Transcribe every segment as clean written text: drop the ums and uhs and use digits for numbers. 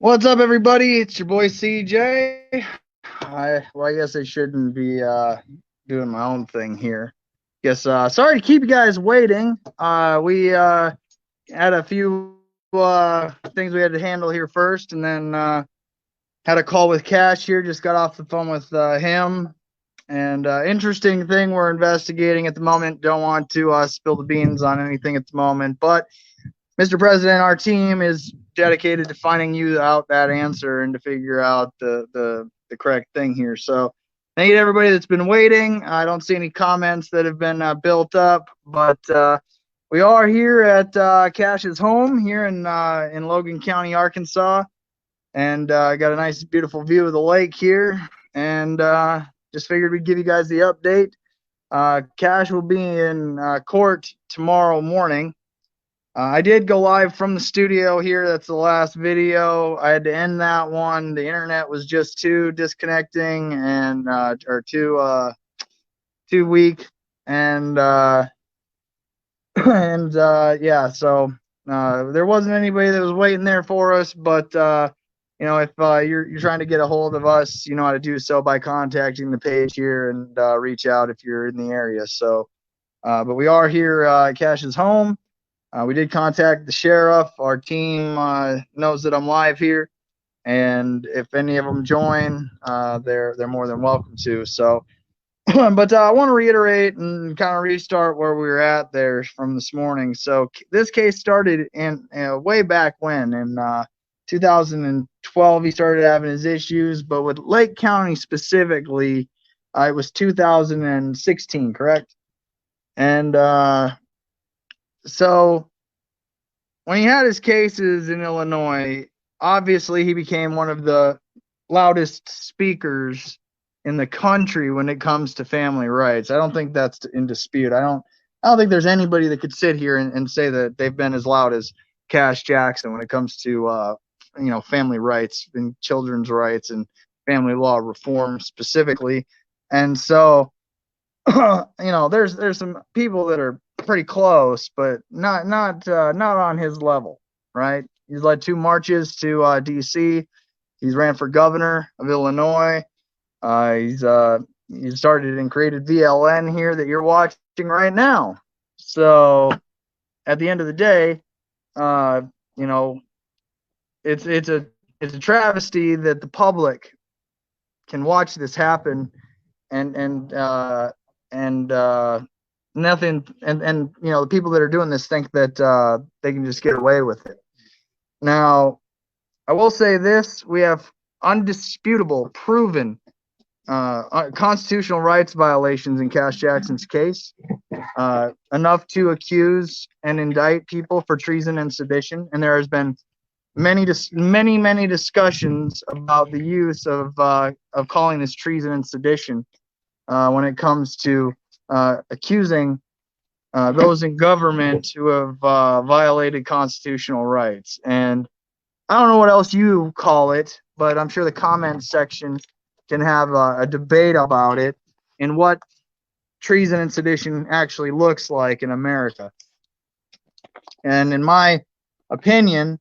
What's up, everybody? It's your boy CJ. I guess I shouldn't be doing my own thing here. Guess sorry to keep you guys waiting. We had a few things we had to handle here first, and then had a call with Cash here. Just got off the phone with him, and interesting thing we're investigating at the moment. Don't want to spill the beans on anything at the moment, but Mr. President, our team is dedicated to finding you out that answer and to figure out the correct thing here. So thank you to everybody that's been waiting. I don't see any comments that have been built up, but we are here at Cash's home here in Logan County, Arkansas, and got a nice, beautiful view of the lake here, and just figured we'd give you guys the update. Cash will be in court tomorrow morning. I did go live from the studio here. That's the last video. I had to end that one. The internet was just too disconnecting and or too weak, and yeah. So there wasn't anybody that was waiting there for us. But if you're trying to get a hold of us, you know how to do so by contacting the page here and reach out if you're in the area. So, but we are here at Cash's home. We did contact the sheriff. Our team knows that I'm live here, and if any of them join, they're more than welcome to. So, but I want to reiterate and kind of restart where we were at there from this morning. So this case started in way back when in 2012. He started having his issues, but with Lake County specifically, it was 2016, correct? And so when he had his cases in Illinois, obviously he became one of the loudest speakers in the country when it comes to family rights. I don't think that's in dispute. I don't think there's anybody that could sit here and say that they've been as loud as Cash Jackson when it comes to family rights and children's rights and family law reform specifically. And so there's some people that are pretty close, but not on his level, right? He's led 2 marches to D.C. He's ran for governor of Illinois. He's started and created VLN here that you're watching right now. So at the end of the day, it's a travesty that the public can watch this happen and nothing, and the people that are doing this think that they can just get away with it. Now, I will say this: we have undisputable, proven constitutional rights violations in Cash Jackson's case, enough to accuse and indict people for treason and sedition. And there has been many discussions about the use of calling this treason and sedition when it comes to accusing those in government who have violated constitutional rights. And I don't know what else you call it, but I'm sure the comments section can have a debate about it and what treason and sedition actually looks like in America. And in my opinion,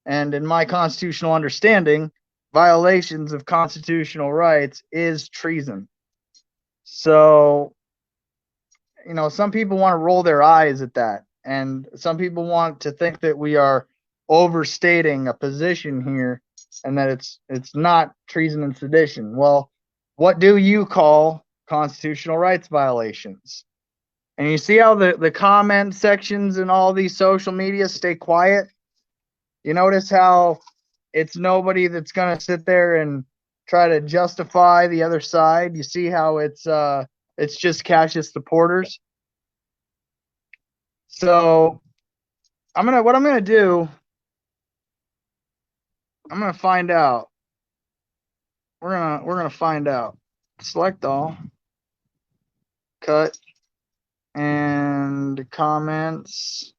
and in my constitutional understanding, violations of constitutional rights is treason. So, some people want to roll their eyes at that, and some people want to think that we are overstating a position here and that it's not treason and sedition. Well, what do you call constitutional rights violations? And you see how the comment sections in all these social media stay quiet? You notice how it's nobody that's going to sit there and try to justify the other side. You see how it's just Cash's supporters. So I'm gonna do, I'm gonna find out. We're gonna find out. Select all, cut, and comments.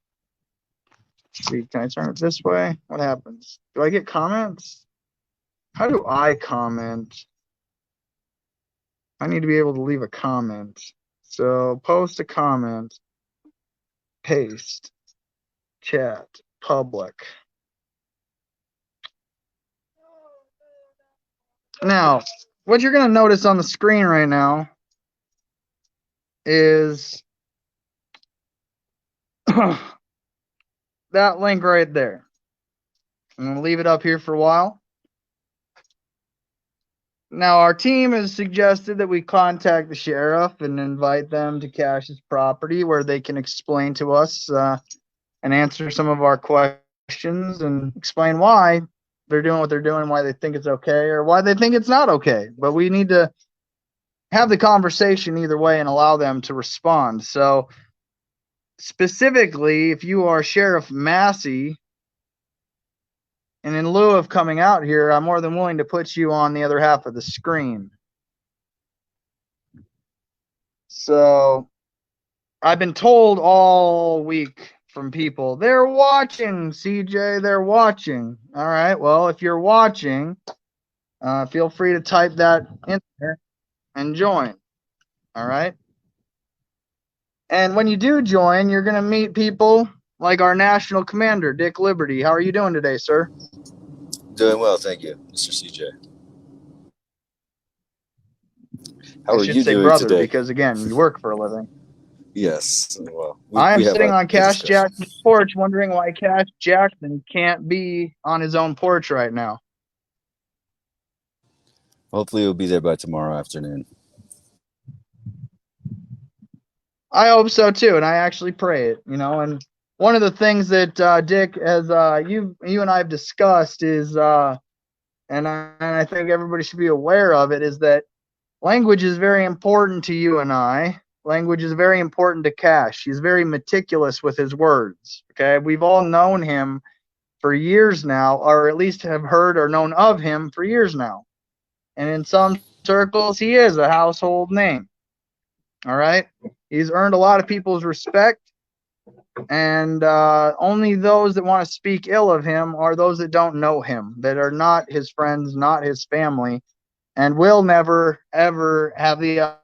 Let's see, can I turn it this way? What happens? Do I get comments? How do I comment? I need to be able to leave a comment. So post a comment, paste, chat, public. Now, what you're going to notice on the screen right now is that link right there. I'm going to leave it up here for a while. Now, our team has suggested that we contact the sheriff and invite them to Cash's property where they can explain to us and answer some of our questions and explain why they're doing what they're doing, why they think it's okay, or why they think it's not okay. But we need to have the conversation either way and allow them to respond. So, specifically, if you are Sheriff Massey, and in lieu of coming out here, I'm more than willing to put you on the other half of the screen. So I've been told all week from people, they're watching, CJ, they're watching. All right, well, if you're watching, feel free to type that in there and join. All right. And when you do join, you're going to meet people like our national commander, Dick Liberty. How are you doing today, sir? Doing well, thank you, Mr. CJ. How are you doing brother, today? Because again, you work for a living. Yes. Well, I am sitting on Cash Jackson's porch, wondering why Cash Jackson can't be on his own porch right now. Hopefully, he'll be there by tomorrow afternoon. I hope so too, and I actually pray it. And one of the things that Dick, as you and I have discussed, is, and I think everybody should be aware of it, is that language is very important to you and I. Language is very important to Cash. He's very meticulous with his words. Okay, we've all known him for years now, or at least have heard or known of him for years now. And in some circles, he is a household name. All right, he's earned a lot of people's respect, and only those that want to speak ill of him are those that don't know him, that are not his friends, not his family, and will never ever have the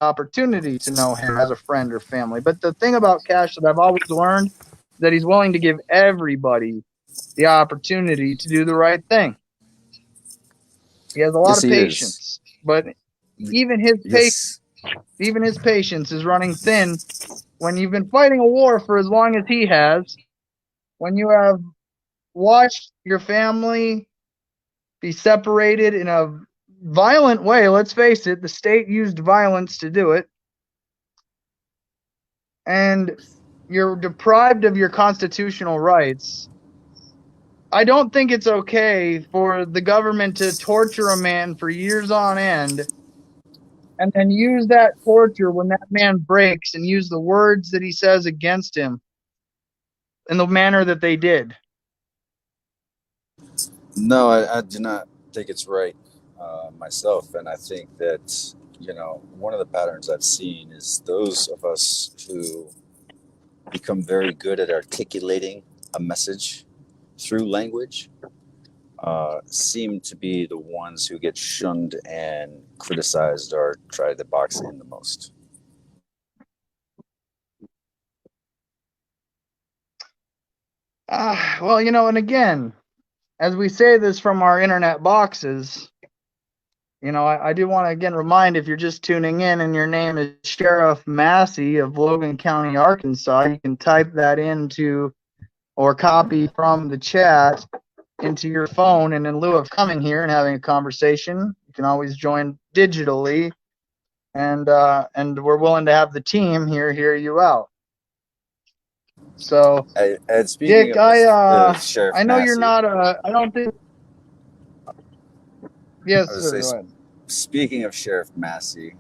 opportunity to know him as a friend or family. But the thing about Cash that I've always learned is that he's willing to give everybody the opportunity to do the right thing. He has a lot of patience, but even his patience is running thin when you've been fighting a war for as long as he has, when you have watched your family be separated in a violent way. Let's face it, the state used violence to do it. And you're deprived of your constitutional rights. I don't think it's okay for the government to torture a man for years on end and then use that torture when that man breaks and use the words that he says against him in the manner that they did. No, I do not think it's right myself. And I think that, one of the patterns I've seen is those of us who become very good at articulating a message through language seem to be the ones who get shunned and criticized or try to box in the most. Well, and again, as we say this from our internet boxes, I do want to again remind, if you're just tuning in and your name is Sheriff Massey of Logan County, Arkansas, you can type that into or copy from the chat into your phone, and in lieu of coming here and having a conversation, you can always join digitally, and we're willing to have the team here hear you out. So, Dick, I know you're not I don't think. Yes, sir. Go ahead. Speaking of Sheriff Massey,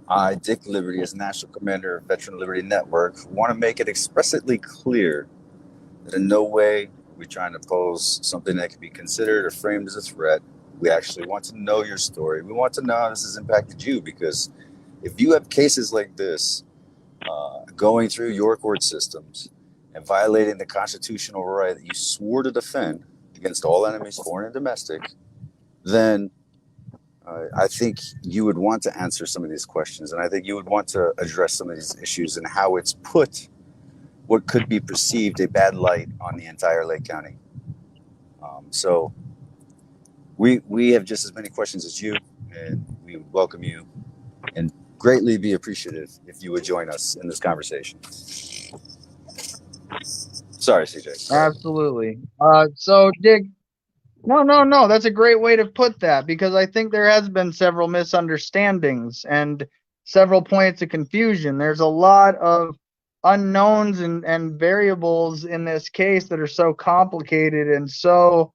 I, Dick Liberty, as National Commander of Veteran Liberty Network, want to make it explicitly clear that in no way are we trying to pose something that can be considered or framed as a threat. We actually want to know your story. We want to know how this has impacted you, because if you have cases like this going through your court systems and violating the constitutional right that you swore to defend against all enemies, foreign and domestic, then I think you would want to answer some of these questions, and I think you would want to address some of these issues and how it's put what could be perceived a bad light on the entire Lake County. So We have just as many questions as you, and we would welcome you and greatly be appreciative if you would join us in this conversation. Sorry, CJ. Go ahead. Absolutely. So Dick, no, that's a great way to put that, because I think there has been several misunderstandings and several points of confusion. There's a lot of unknowns and variables in this case that are so complicated, and so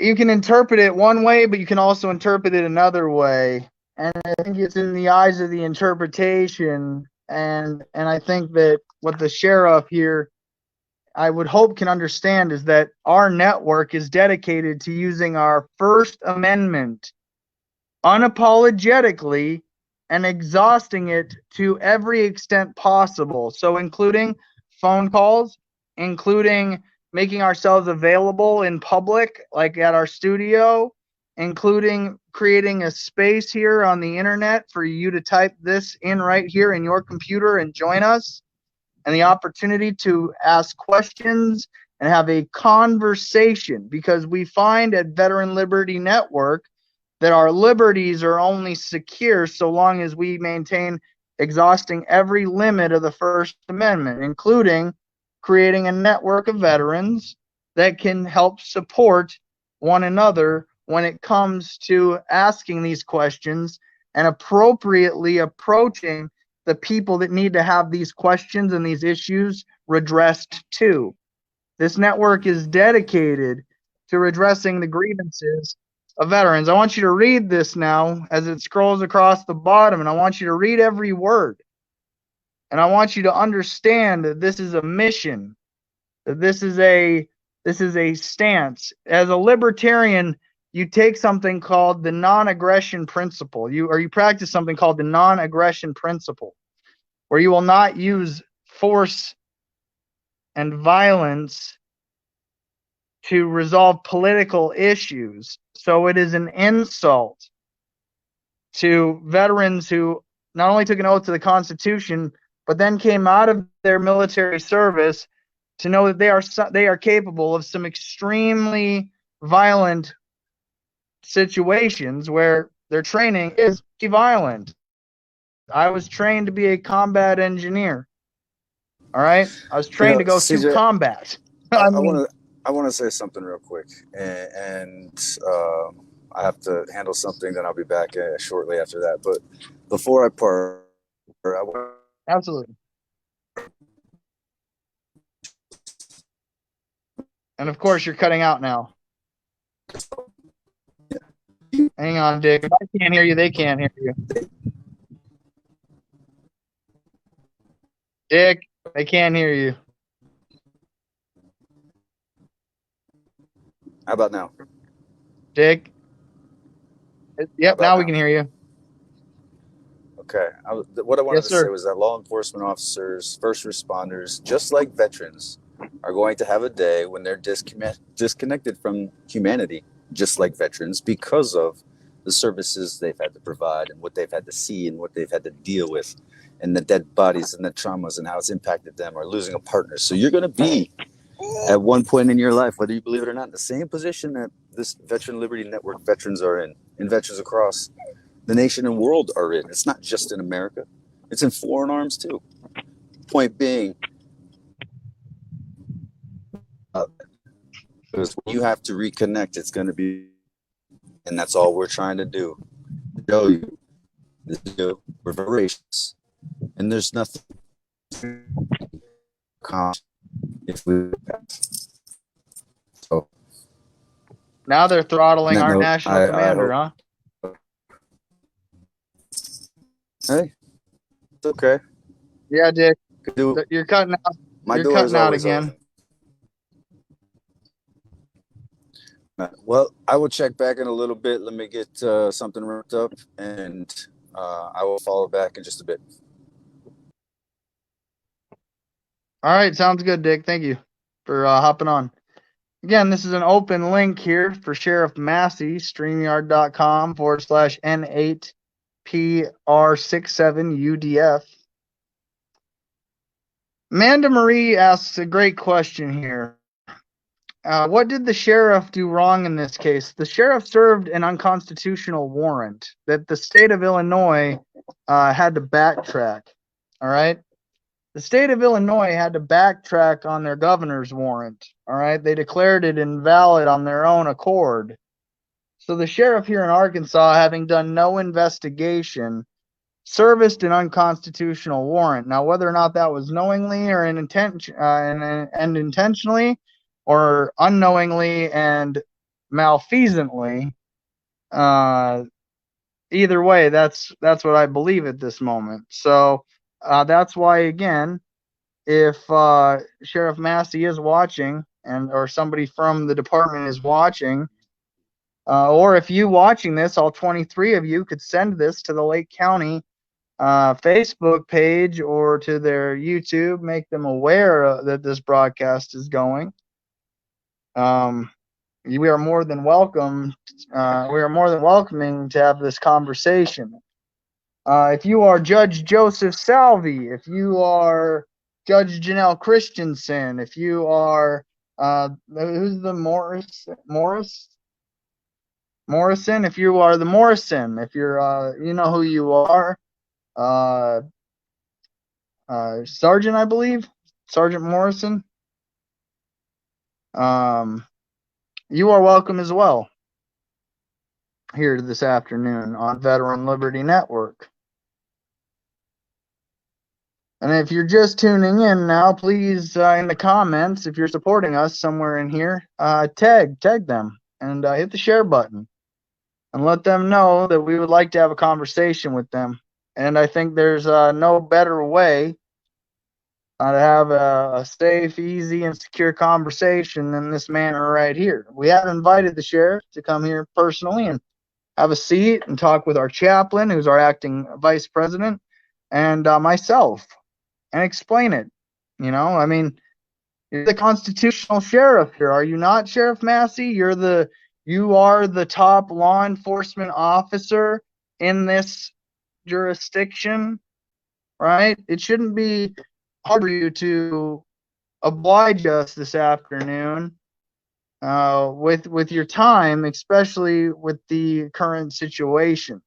you can interpret it one way, but you can also interpret it another way. And I think it's in the eyes of the interpretation. And I think that what the sheriff here, I would hope, can understand is that our network is dedicated to using our First Amendment unapologetically and exhausting it to every extent possible. So, including phone calls, including making ourselves available in public, like at our studio, including creating a space here on the internet for you to type this in right here in your computer and join us, and the opportunity to ask questions and have a conversation, because we find at Veteran Liberty Network that our liberties are only secure so long as we maintain exhausting every limit of the First Amendment, including creating a network of veterans that can help support one another when it comes to asking these questions and appropriately approaching the people that need to have these questions and these issues redressed to. This network is dedicated to redressing the grievances of veterans. I want you to read this now as it scrolls across the bottom, and I want you to read every word. And I want you to understand that this is a mission, that this is a stance. As a libertarian, you take something called the non-aggression principle. You practice something called the non-aggression principle, where you will not use force and violence to resolve political issues. So it is an insult to veterans who not only took an oath to the Constitution, but then came out of their military service to know that they are capable of some extremely violent situations where their training is violent. I was trained to be a combat engineer. All right, I was trained to go to CJ, combat. I mean, want to say something real quick, and I have to handle something. Then I'll be back shortly after that. But before I part, absolutely. And of course, you're cutting out now. Hang on, Dick. If I can't hear you, they can't hear you. Dick, they can't hear you. How about now? Dick? Yep, now we can hear you. Okay. What I wanted Yes, to say sir. was that law enforcement officers, first responders, just like veterans, are going to have a day when they're disconnected from humanity, just like veterans, because of the services they've had to provide and what they've had to see and what they've had to deal with, and the dead bodies and the traumas and how it's impacted them, or losing a partner. So you're going to be, at one point in your life, whether you believe it or not, in the same position that this Veteran Liberty Network veterans are in, and veterans across the nation and world are in. It's not just in America. It's in foreign arms too. Point being, because when you have to reconnect, it's going to be, and that's all we're trying to do. Show you, we're voracious, and there's nothing if we. So now they're throttling our note, national commander, huh? Hey, it's okay. Yeah, Dick. You're cutting out. You're cutting out again. Well, I will check back in a little bit. Let me get something wrapped up, and I will follow back in just a bit. All right, sounds good, Dick. Thank you for hopping on. Again, this is an open link here for Sheriff Massey, StreamYard.com/N8PR67UDF. Amanda Marie asks a great question here. What did the sheriff do wrong in this case? The sheriff served an unconstitutional warrant that the state of Illinois had to backtrack. All right. The state of Illinois had to backtrack on their governor's warrant. All right. They declared it invalid on their own accord. So the sheriff here in Arkansas, having done no investigation, serviced an unconstitutional warrant. Now, whether or not that was knowingly or and intentionally, or unknowingly and malfeasantly, either way, that's what I believe at this moment. So that's why, again, if Sheriff Massey is watching, or somebody from the department is watching, or if you watching this, all 23 of you could send this to the Lake County Facebook page or to their YouTube, make them aware that this broadcast is going. We are more than welcome. We are more than welcoming to have this conversation. If you are Judge Joseph Salvi, if you are Judge Janelle Christensen, if you are who's the Morrison, if you are the Morrison, if you're you know who you are, Sergeant, I believe, Sergeant Morrison. You are welcome as well here this afternoon on Veteran Liberty Network. And if you're just tuning in now, please, in the comments, if you're supporting us somewhere in here, tag them and hit the share button and let them know that we would like to have a conversation with them. And I think there's no better way to have a safe, easy, and secure conversation than this manner right here. We have invited the sheriff to come here personally and have a seat and talk with our chaplain, who's our acting vice president, and myself, and explain it. You know, I mean, you're the constitutional sheriff here, are you not, Sheriff Massey? You are the top law enforcement officer in this jurisdiction, right? It shouldn't be hard for you to oblige us this afternoon with your time, especially with the current situation.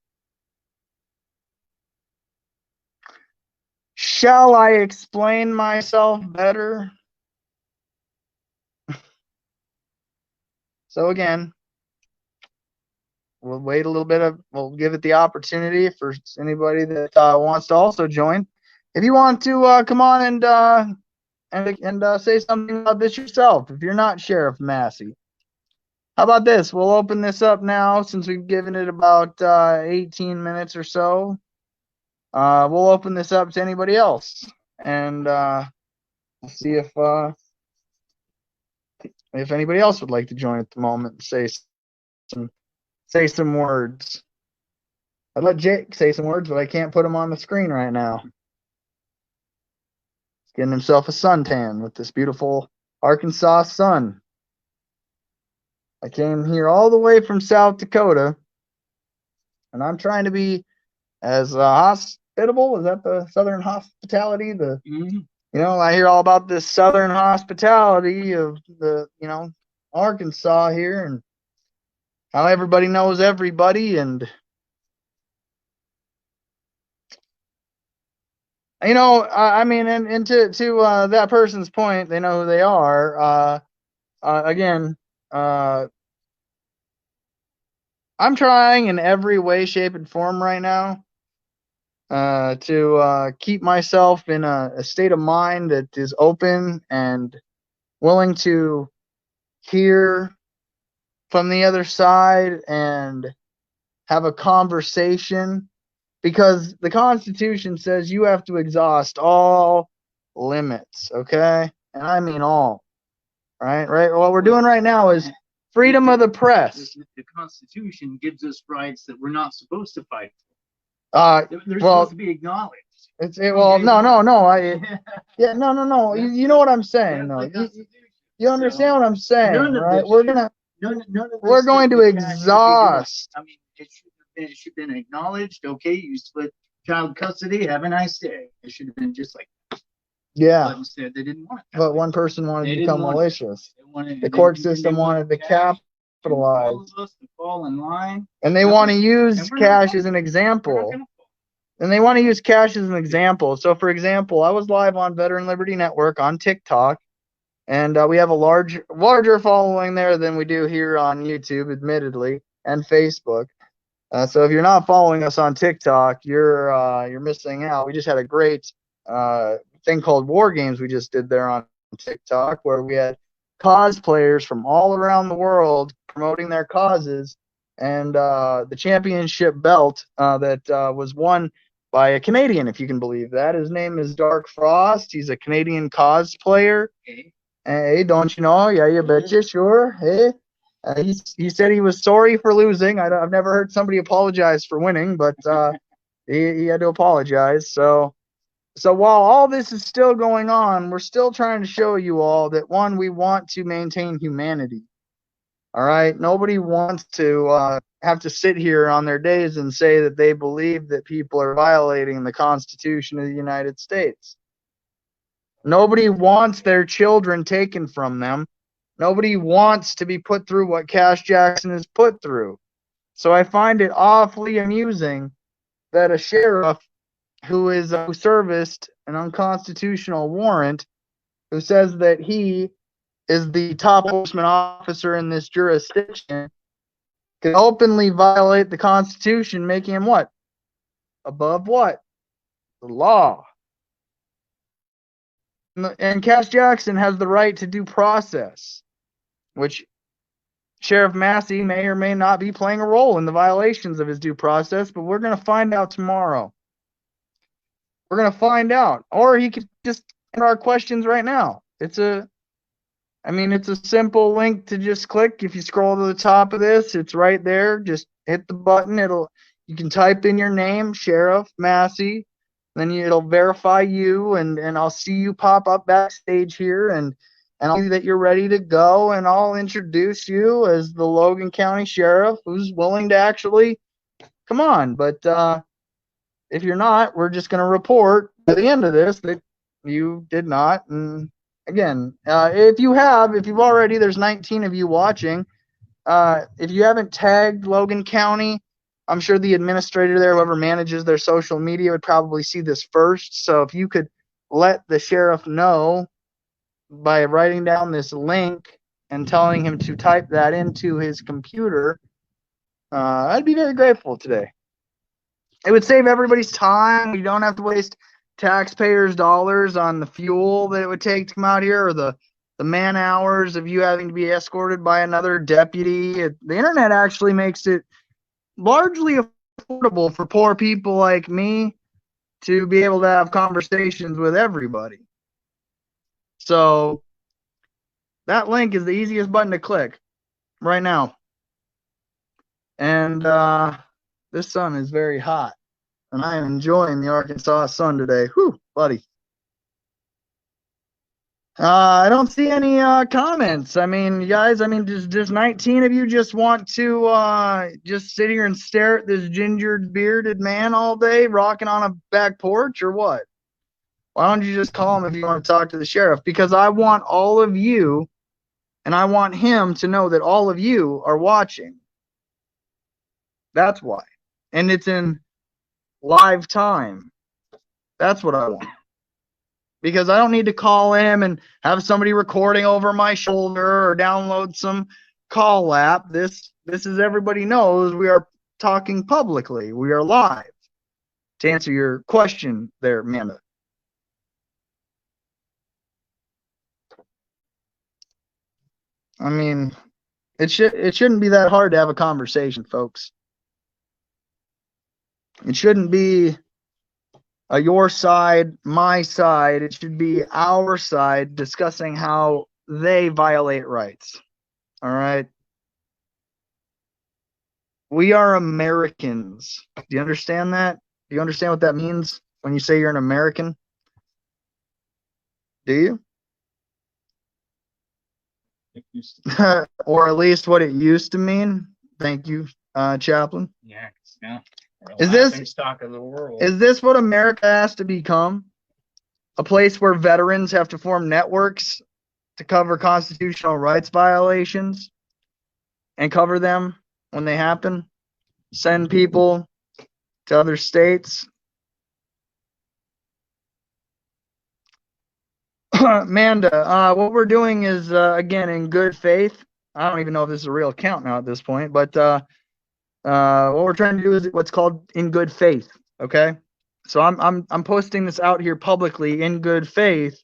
Shall I explain myself better? So again, we'll wait a little bit. We'll give it the opportunity for anybody that wants to also join. If you want to come on and say something about this yourself, if you're not Sheriff Massey. How about this? We'll open this up now since we've given it about 18 minutes or so. We'll open this up to anybody else, and see if anybody else would like to join at the moment and say some words. I'd let Jake say some words, but I can't put him on the screen right now. He's getting himself a suntan with this beautiful Arkansas sun. I came here all the way from South Dakota, and I'm trying to be as hospitable. Is that the Southern hospitality? You know, I hear all about this Southern hospitality of the, Arkansas here, and how everybody knows everybody, and I mean, and to that person's point, they know who they are. Again, I'm trying in every way, shape, and form right now to keep myself in a state of mind that is open and willing to hear from the other side and have a conversation, because the Constitution says you have to exhaust all limits, okay? And I mean all. Right? What we're doing right now is freedom of the press. The Constitution gives us rights that we're not supposed to fight for. They're supposed to be acknowledged. No. No. You know what I'm saying? No, you understand what I'm saying, right? We're going to exhaust. I mean, it should have been acknowledged. Okay, you split child custody. Have a nice day. It should have been just like that. Yeah. But instead, they didn't want it. But one person wanted They to become didn't want it. malicious. The The court system wanted to capitalize. All of us to fall in line. And they want to And use we're not cash going as an to. We're not example. gonna fall. And they want to use cash as an example. So, for example, I was live on Veteran Liberty Network on TikTok, and we have a larger following there than we do here on YouTube, admittedly, and Facebook. So if you're not following us on TikTok, you're missing out. We just had a great thing called War Games we just did there on TikTok, where we had cosplayers from all around the world promoting their causes, and the championship belt that was won by a Canadian, if you can believe that. His name is Dark Frost. He's a Canadian cosplayer. Okay. Hey, don't you know? Yeah, you betcha, sure. Hey. He said he was sorry for losing. I've never heard somebody apologize for winning, but he had to apologize. So while all this is still going on, we're still trying to show you all that, one, we want to maintain humanity. All right? Nobody wants to have to sit here on their days and say that they believe that people are violating the Constitution of the United States. Nobody wants their children taken from them. Nobody wants to be put through what Cash Jackson is put through. So I find it awfully amusing that a sheriff who serviced an unconstitutional warrant, who says that he is the top enforcement officer in this jurisdiction, can openly violate the Constitution, making him what? Above what? The law. And Cash Jackson has the right to due process, which Sheriff Massey may or may not be playing a role in the violations of his due process, but we're going to find out tomorrow. We're going to find out. Or he could just answer our questions right now. It's a simple link to just click. If you scroll to the top of this, it's right there. Just hit the button. You can type in your name, Sheriff Massey. Then it'll verify you, and I'll see you pop up backstage here, and I'll see that you're ready to go, and I'll introduce you as the Logan County Sheriff who's willing to actually come on. But if you're not, we're just going to report at the end of this that you did not. And again, if you've already, there's 19 of you watching. If you haven't tagged Logan County, I'm sure the administrator there, whoever manages their social media, would probably see this first. So if you could let the sheriff know by writing down this link and telling him to type that into his computer, I'd be very grateful today. It would save everybody's time. We don't have to waste taxpayers' dollars on the fuel that it would take to come out here, or the man hours of you having to be escorted by another deputy. The internet actually makes it largely affordable for poor people like me to be able to have conversations with everybody. So that link is the easiest button to click right now. And this sun is very hot, and I am enjoying the Arkansas sun today. Whew, buddy. I don't see any comments. I mean, you guys, does 19 of you just want to just sit here and stare at this gingered bearded man all day rocking on a back porch, or what? Why don't you just call him if you want to talk to the sheriff? Because I want all of you, and I want him to know that all of you are watching. That's why. And it's in live time. That's what I want. Because I don't need to call him and have somebody recording over my shoulder or download some call app. This is, everybody knows we are talking publicly. We are live. To answer your question there, Amanda. I mean, it shouldn't be that hard to have a conversation, folks. It shouldn't be your side, my side. It should be our side discussing how they violate rights. All right? We are Americans. Do you understand that? Do you understand what that means when you say you're an American? Do you? Or at least what it used to mean. Thank you, Chaplain. Yeah, yeah. Is this stock of the world? Is this what America has to become? a place where veterans have to form networks to cover constitutional rights violations and cover them when they happen. Send people to other states. Amanda, what we're doing is, again, in good faith. I don't even know if this is a real account now at this point, but what we're trying to do is what's called in good faith. Okay, so I'm posting this out here publicly in good faith,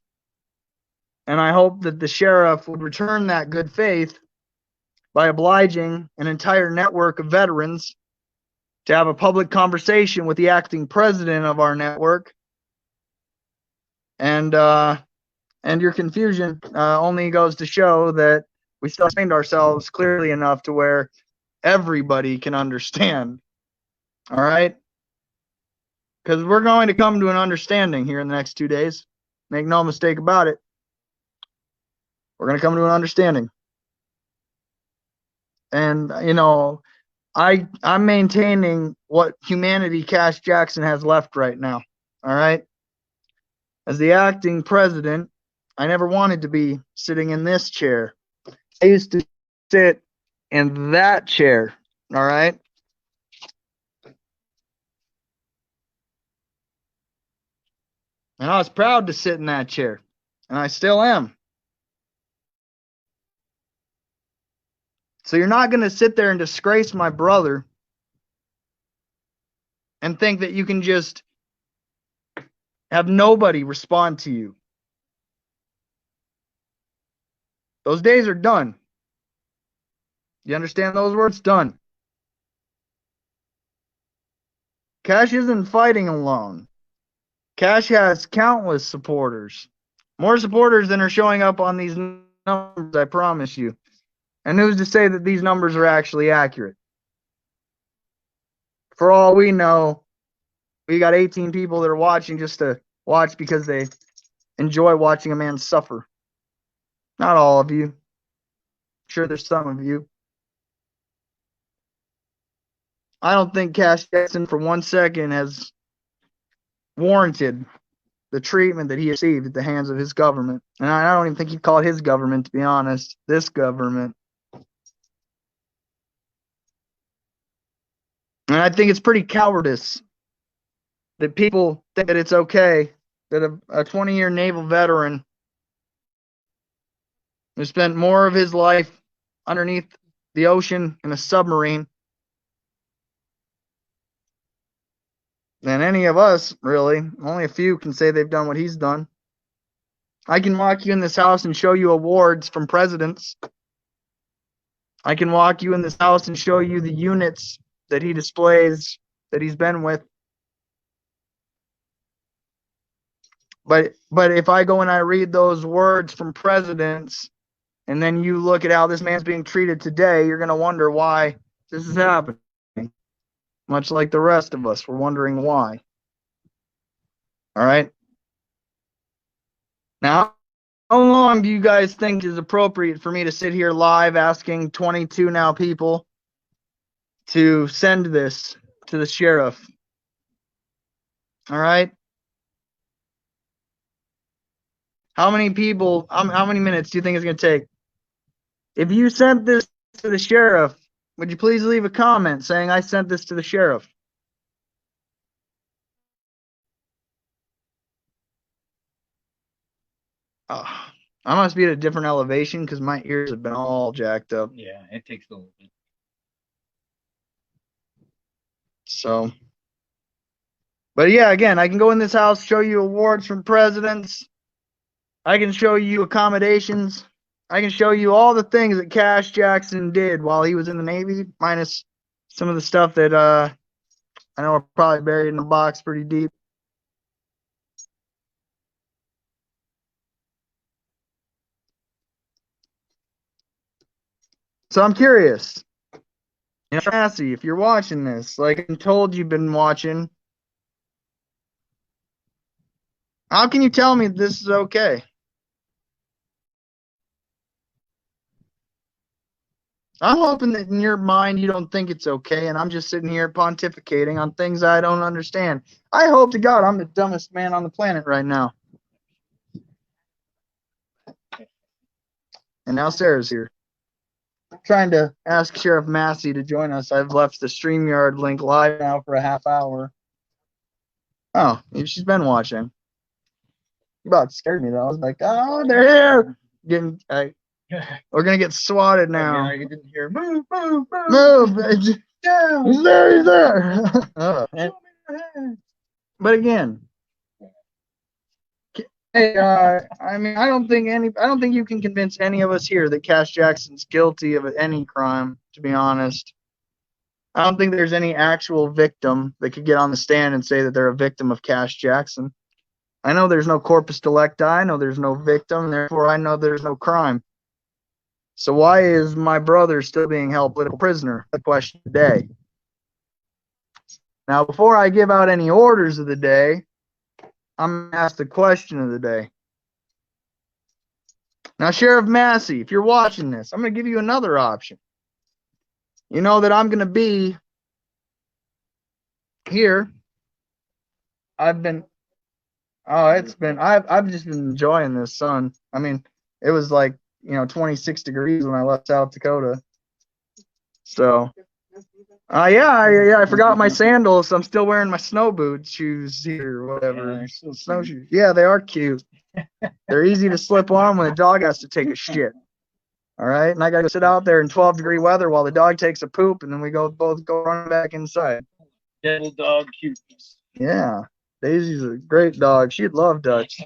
and I hope that the sheriff would return that good faith by obliging an entire network of veterans to have a public conversation with the acting president of our network. And your confusion only goes to show that we still explained ourselves clearly enough to where everybody can understand. All right? Because we're going to come to an understanding here in the next 2 days. Make no mistake about it. We're going to come to an understanding. And, you know, I'm maintaining what humanity Cash Jackson has left right now. All right? As the acting president, I never wanted to be sitting in this chair. I used to sit in that chair. All right? And I was proud to sit in that chair. And I still am. So you're not going to sit there and disgrace my brother and think that you can just have nobody respond to you. Those days are done. You understand those words? Done. Cash isn't fighting alone. Cash has countless supporters. More supporters than are showing up on these numbers, I promise you. And who's to say that these numbers are actually accurate? For all we know, we got 18 people that are watching just to watch because they enjoy watching a man suffer. Not all of you. I'm sure there's some of you. I don't think Cash Jackson for 1 second has warranted the treatment that he received at the hands of his government. And I don't even think he'd call it his government, to be honest. This government. And I think it's pretty cowardice that people think that it's okay that a 20-year naval veteran who spent more of his life underneath the ocean in a submarine than any of us, really. Only a few can say they've done what he's done. I can walk you in this house and show you awards from presidents. I can walk you in this house and show you the units that he displays, that he's been with. But if I go and I read those words from presidents, and then you look at how this man's being treated today, you're going to wonder why this is happening. Much like the rest of us, we're wondering why. All right? Now, how long do you guys think is appropriate for me to sit here live asking 22 now people to send this to the sheriff? All right? How many people, how many minutes do you think it's going to take? If you sent this to the sheriff, would you please leave a comment saying I sent this to the sheriff? I must be at a different elevation because my ears have been all jacked up. Yeah, it takes a little bit. So, but yeah, again, I can go in this house, show you awards from presidents. I can show you accommodations. I can show you all the things that Cash Jackson did while he was in the Navy, minus some of the stuff that I know are probably buried in a box pretty deep. So I'm curious. You know, Massey, if you're watching this, like I'm told you've been watching, how can you tell me this is okay? I'm hoping that in your mind you don't think it's okay, and I'm just sitting here pontificating on things I don't understand. I hope to God I'm the dumbest man on the planet right now. And now Sarah's here. I'm trying to ask Sheriff Massey to join us. I've left the StreamYard link live now for a half hour. Oh, she's been watching. You about scared me though. I was like, oh, they're here. We're gonna get swatted now. Yeah, you didn't hear move. Move. He's there. He's there. But again, hey, I mean, I don't think you can convince any of us here that Cash Jackson's guilty of any crime. To be honest, I don't think there's any actual victim that could get on the stand and say that they're a victim of Cash Jackson. I know there's no corpus delicti. I know there's no victim. Therefore, I know there's no crime. So why is my brother still being held political prisoner? The question today. Now, before I give out any orders of the day, I'm going to ask the question of the day. Now, Sheriff Massey, if you're watching this, I'm going to give you another option. You know that I'm going to be here. I've just been enjoying this sun. I mean, it was like, 26 degrees when I left South Dakota. So, I forgot my sandals. So I'm still wearing my snow boots, shoes here, or whatever. Snowshoes. Yeah, they are cute. They're easy to slip on when the dog has to take a shit. All right, and I got to sit out there in 12-degree weather while the dog takes a poop, and then we both go run back inside. Little dog cuteness. Yeah, Daisy's a great dog. She'd love Dutch.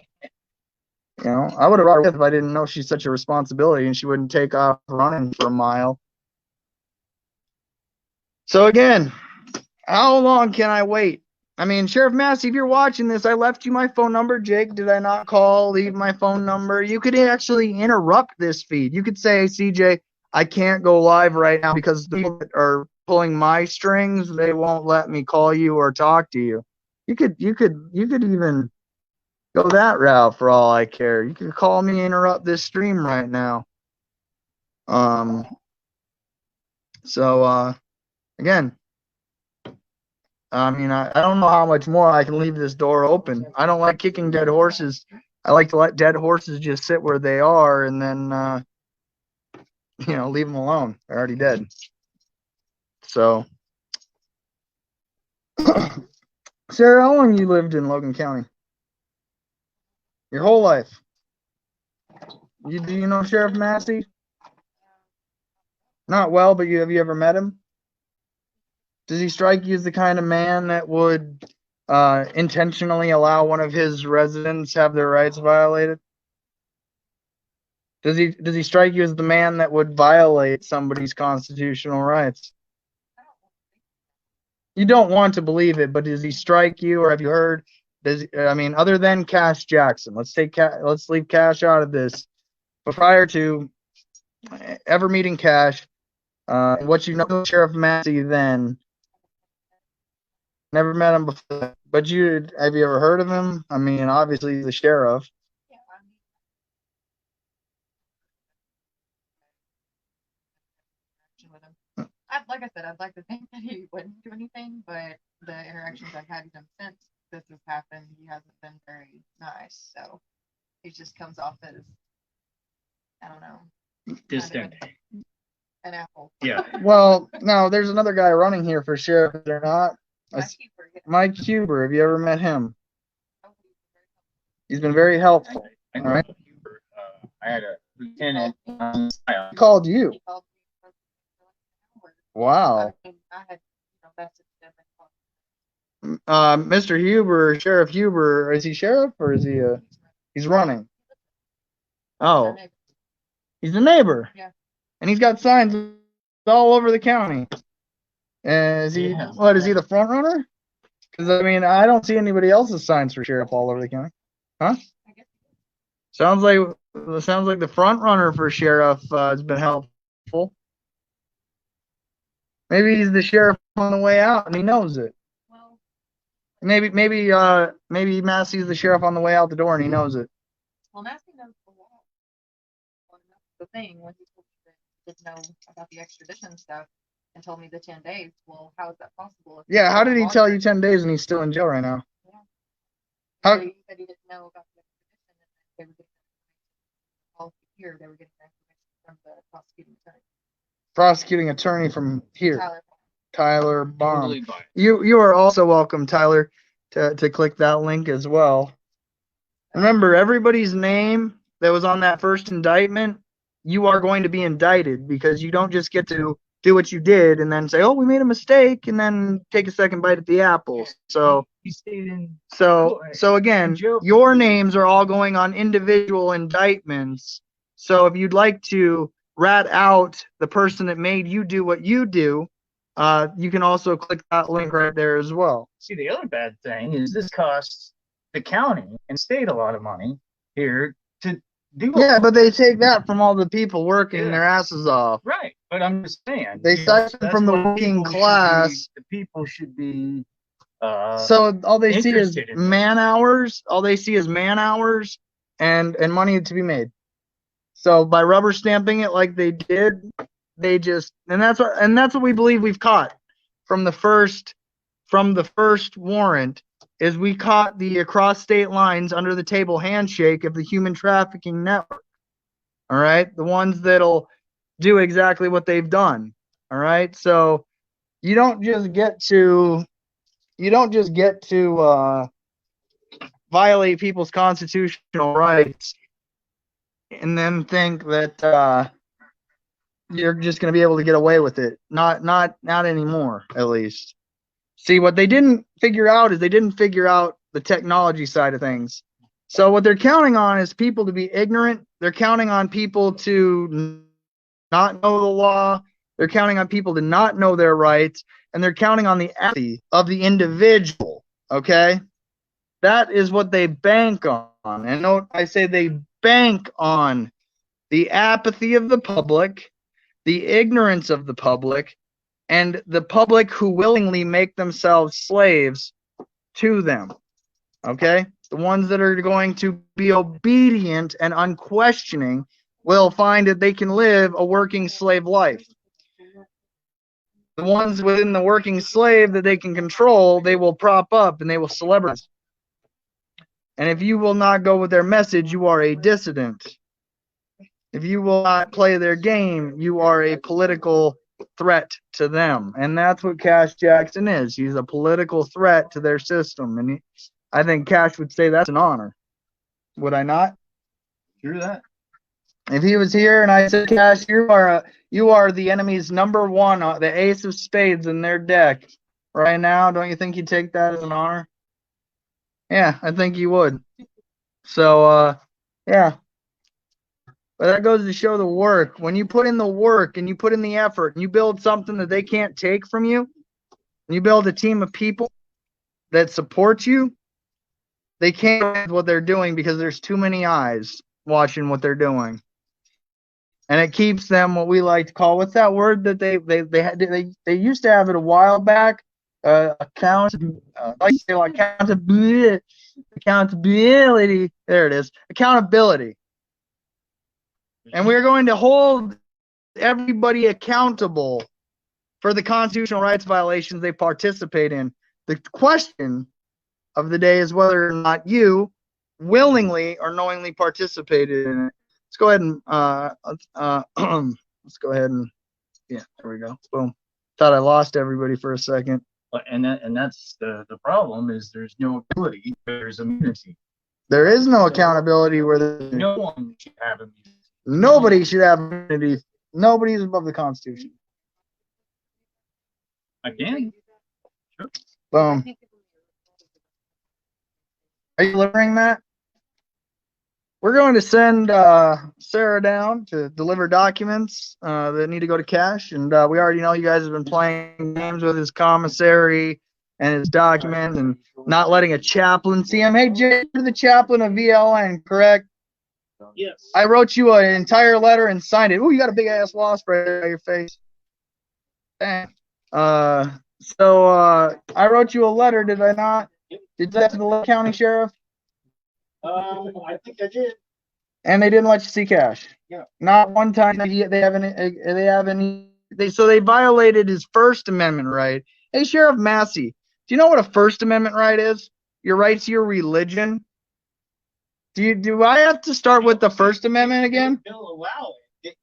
I would have brought her with if I didn't know she's such a responsibility and she wouldn't take off running for a mile. So again, how long can I wait? I mean, Sheriff Massey, if you're watching this, I left you my phone number. Jake, did I not leave my phone number? You could actually interrupt this feed. You could say, CJ, I can't go live right now because the people that are pulling my strings, they won't let me call you or talk to you. You could even go that route for all I care. You can call me and interrupt this stream right now. Again, I mean, I don't know how much more I can leave this door open. I don't like kicking dead horses. I like to let dead horses just sit where they are and then, leave them alone. They're already dead. So, Sarah, how long you lived in Logan County? Your whole life. Do you know Sheriff Massey? Not well, but have you ever met him? Does he strike you as the kind of man that would intentionally allow one of his residents have their rights violated? Does he strike you as the man that would violate somebody's constitutional rights? You don't want to believe it, but does he strike you, or have you heard? Other than Cash Jackson, let's leave Cash out of this. But prior to ever meeting Cash, what you know, Sheriff Massey, then never met him before. But have you ever heard of him? I mean, obviously he's the sheriff. Like I said, I'd like to think that he wouldn't do anything, but the interactions I've had with him since this has happened, he hasn't been very nice. So he just comes off as, I don't know, Distant. An apple. Yeah. Well, no, there's another guy running here for sheriff, is there not? Mike Huber. Have you ever met him? He's been very helpful. All right. I had a lieutenant. He called you. He called me Wow. I had messaged him. Mr. Huber, Sheriff Huber, is he sheriff or is he he's running? Oh, he's a neighbor. Yeah. And he's got signs all over the county. Is he the front runner? Because I don't see anybody else's signs for sheriff all over the county. Huh? Sounds like the front runner for sheriff has been helpful. Maybe he's the sheriff on the way out and he knows it. Well, maybe Massey's the sheriff on the way out the door and he knows it. Well, Massey knows the law. Well, that's the thing. When he told me that he didn't know about the extradition stuff and told me the 10 days, well, how is that possible? Yeah, how did he tell you 10 days and he's still in jail right now? Yeah. How? He said he didn't know about the extradition and they were getting information. All here, they were getting information from the prosecuting attorney from here, Tyler. Tyler Baum. Totally biased. You are also welcome, Tyler, to click that link as well. Remember, everybody's name that was on that first indictment, you are going to be indicted, because you don't just get to do what you did and then say, oh, we made a mistake, and then take a second bite at the apple. So He stayed in. So again, your names are all going on individual indictments. So if you'd like to rat out the person that made you do what you do, you can also click that link right there as well. See, the other bad thing is this costs the county and state a lot of money here to do. Yeah, but they take that from all the people working their asses off. Right, but I'm just saying. They siphon that's from the what working people should class. the people should be. So all they see is interested in man hours. All they see is man hours and money to be made. So by rubber stamping it like they did, they just and that's what we believe we've caught from the first warrant is we caught the across state lines under the table handshake of the human trafficking network. All right, the ones that'll do exactly what they've done. All right, so you don't just get to violate people's constitutional rights and then think that you're just going to be able to get away with it. Not anymore, at least. See, what they didn't figure out is they didn't figure out the technology side of things. So what they're counting on is people to be ignorant. They're counting on people to not know the law. They're counting on people to not know their rights. And they're counting on the apathy of the individual, okay? That is what they bank on. And note, I say they bank on the apathy of the public, the ignorance of the public, and the public who willingly make themselves slaves to them, okay? The ones that are going to be obedient and unquestioning will find that they can live a working slave life. The ones within the working slave that they can control, they will prop up and they will celebrate. And if you will not go with their message, you are a dissident. If you will not play their game, you are a political threat to them. And that's what Cash Jackson is. He's a political threat to their system. And I think Cash would say that's an honor. Would I not? True that. If he was here and I said, Cash, you are the enemy's number one, the ace of spades in their deck right now, don't you think he'd take that as an honor? Yeah, I think he would. So, yeah. But that goes to show the work. When you put in the work and you put in the effort and you build something that they can't take from you, and you build a team of people that support you, they can't do what they're doing because there's too many eyes watching what they're doing. And it keeps them what we like to call, what's that word that they used to have it a while back? Accountability. There it is. Accountability. And we're going to hold everybody accountable for the constitutional rights violations they participate in. The question of the day is whether or not you willingly or knowingly participated in it. Let's go ahead and let's go ahead and yeah, there we go. Boom. Thought I lost everybody for a second. And that's the problem is there's no ability, there's immunity. There is no accountability where no one should have immunity. Nobody should have immunity. Nobody is above the Constitution. Again? Sure. Boom. Are you delivering that? We're going to send Sarah down to deliver documents that need to go to Cash. And we already know you guys have been playing games with his commissary and his document and not letting a chaplain see him. Hey, Jay, you're the chaplain of VLN, correct? Yes. I wrote you an entire letter and signed it. Oh, you got a big ass wasp right on your face. Dang. So I wrote you a letter, did I not? Did that to the Lake County Sheriff? I think I did. And they didn't let you see Cash. Yeah. Not one time so they violated his First Amendment right. Hey, Sheriff Massey, do you know what a First Amendment right is? Your right to your religion. Do I have to start with the First Amendment again? They'll allow it.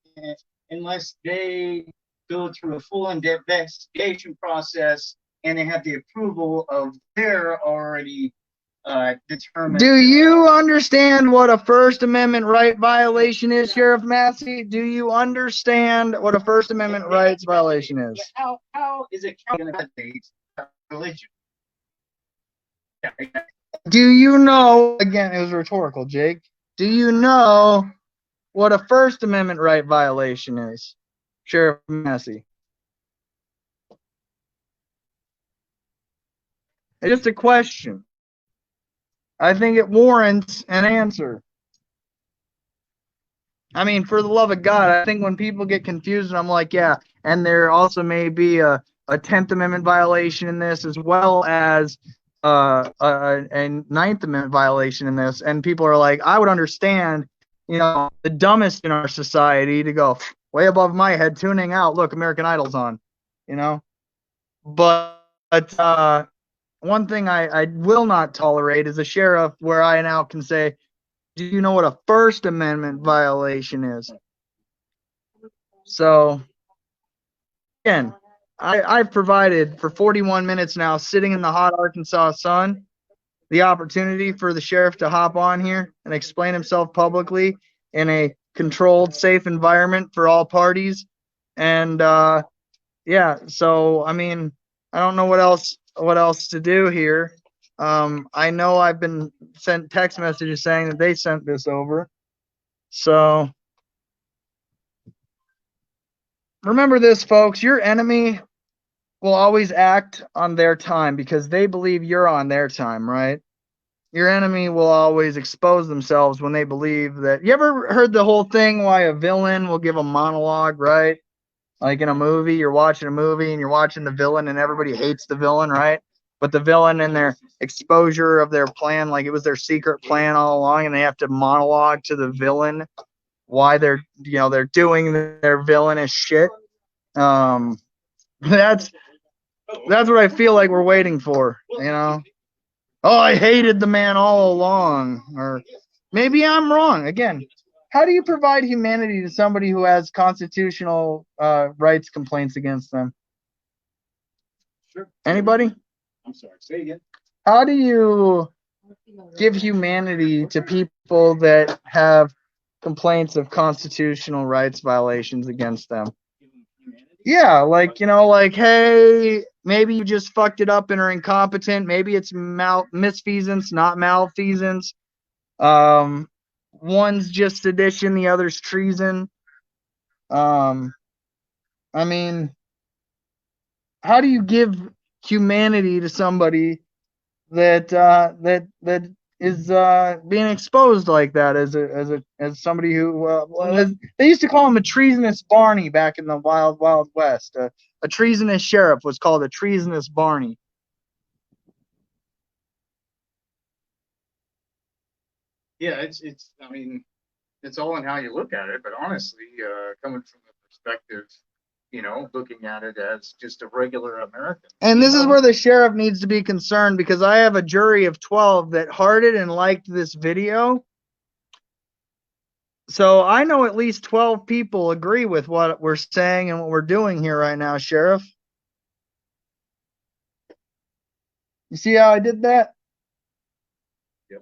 unless they go through a full investigation process and they have the approval of their already determined. Do you understand what a First Amendment right violation is, Sheriff Massey? Do you understand what a First Amendment rights violation is? How is it counted as a religion? Yeah, Do you know, again, it was rhetorical, Jake. Do you know what a First Amendment right violation is, Sheriff Massey? It's just a question. I think it warrants an answer. I mean, for the love of God, I think when people get confused, and I'm like, yeah, and there also may be a 10th Amendment violation in this, as well as a 9th Amendment violation in this, and people are like, I would understand, the dumbest in our society to go way above my head, tuning out, look, American Idol's on, but one thing I will not tolerate is a sheriff where I now can say, do you know what a First Amendment violation is? So, again, I've provided for 41 minutes now, sitting in the hot Arkansas sun, the opportunity for the sheriff to hop on here and explain himself publicly in a controlled, safe environment for all parties. And yeah, so I mean, I don't know what else to do here. I know I've been sent text messages saying that they sent this over. So remember this, folks, your enemy will always act on their time because they believe you're on their time, right? Your enemy will always expose themselves when they believe that. You ever heard the whole thing why a villain will give a monologue, right? Like in a movie, you're watching a movie and you're watching the villain and everybody hates the villain, right? But the villain and their exposure of their plan, like it was their secret plan all along, and they have to monologue to the villain why they're doing their villainous shit. That's what I feel like we're waiting for, Oh, I hated the man all along. Or maybe I'm wrong. Again, how do you provide humanity to somebody who has constitutional rights complaints against them? Sure. Anybody? I'm sorry, say again. How do you give humanity to people that have complaints of constitutional rights violations against them? Yeah, like, hey, maybe you just fucked it up and are incompetent. Maybe it's misfeasance, not malfeasance. One's just sedition, the other's treason. I mean, how do you give humanity to somebody that is being exposed like that as somebody who they used to call him a treasonous Barney back in the wild west. A treasonous sheriff was called a treasonous Barney. Yeah, it's I mean, it's all in how you look at it, but honestly, coming from the perspective, looking at it as just a regular American. And this is where the sheriff needs to be concerned, because I have a jury of 12 that hearted and liked this video. So I know at least 12 people agree with what we're saying and what we're doing here right now, Sheriff. You see how I did that? Yep.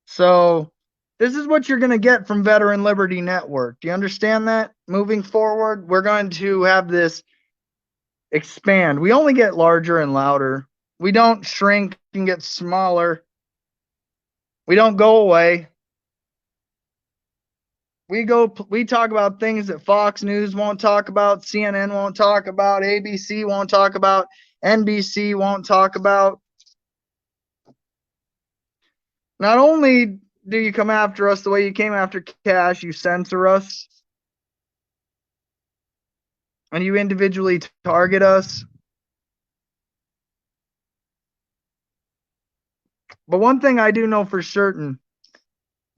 So this is what you're going to get from Veteran Liberty Network. Do you understand that? Moving forward, we're going to have this expand. We only get larger and louder. We don't shrink and get smaller. We don't go away. We talk about things that Fox News won't talk about, CNN won't talk about, ABC won't talk about, NBC won't talk about. Not only do you come after us the way you came after Cash, you censor us, and you individually target us. But one thing I do know for certain,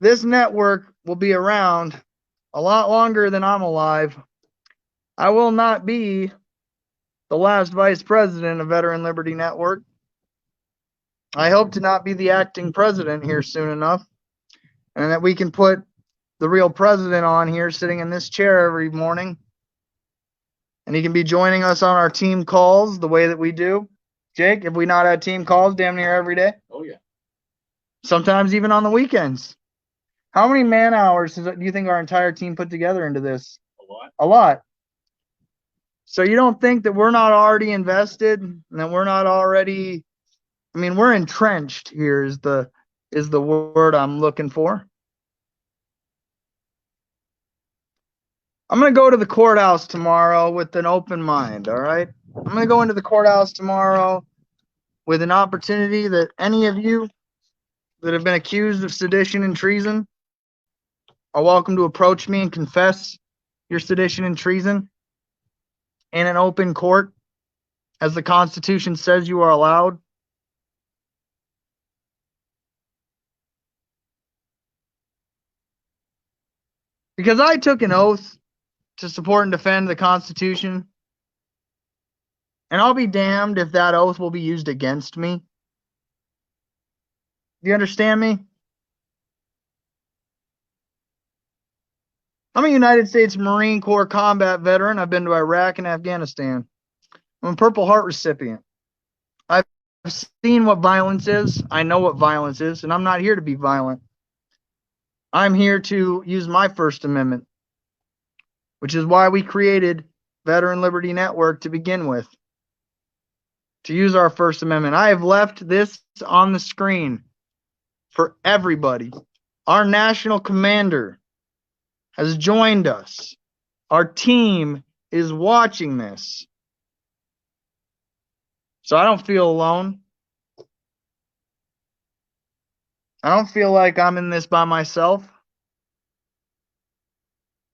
this network will be around a lot longer than I'm alive. I will not be the last vice president of Veteran Liberty Network. I hope to not be the acting president here soon enough, and that we can put the real president on here sitting in this chair every morning. And he can be joining us on our team calls the way that we do. Jake, have we not had team calls damn near every day? Oh, yeah. Sometimes even on the weekends. How many man hours do you think our entire team put together into this? A lot. A lot. So you don't think that we're not already invested and that we're not already, I mean, we're entrenched here is the word I'm looking for. I'm going to go to the courthouse tomorrow with an open mind, all right? I'm going to go into the courthouse tomorrow with an opportunity that any of you that have been accused of sedition and treason are welcome to approach me and confess your sedition and treason in an open court, as the Constitution says you are allowed. Because I took an oath to support and defend the Constitution, and I'll be damned if that oath will be used against me. Do you understand me? I'm a United States Marine Corps combat veteran. I've been to Iraq and Afghanistan. I'm a Purple Heart recipient. I've seen what violence is. I know what violence is, and I'm not here to be violent. I'm here to use my First Amendment, which is why we created Veteran Liberty Network to begin with, to use our First Amendment. I have left this on the screen for everybody. Our national commander has joined us. Our team is watching this. So I don't feel alone. I don't feel like I'm in this by myself.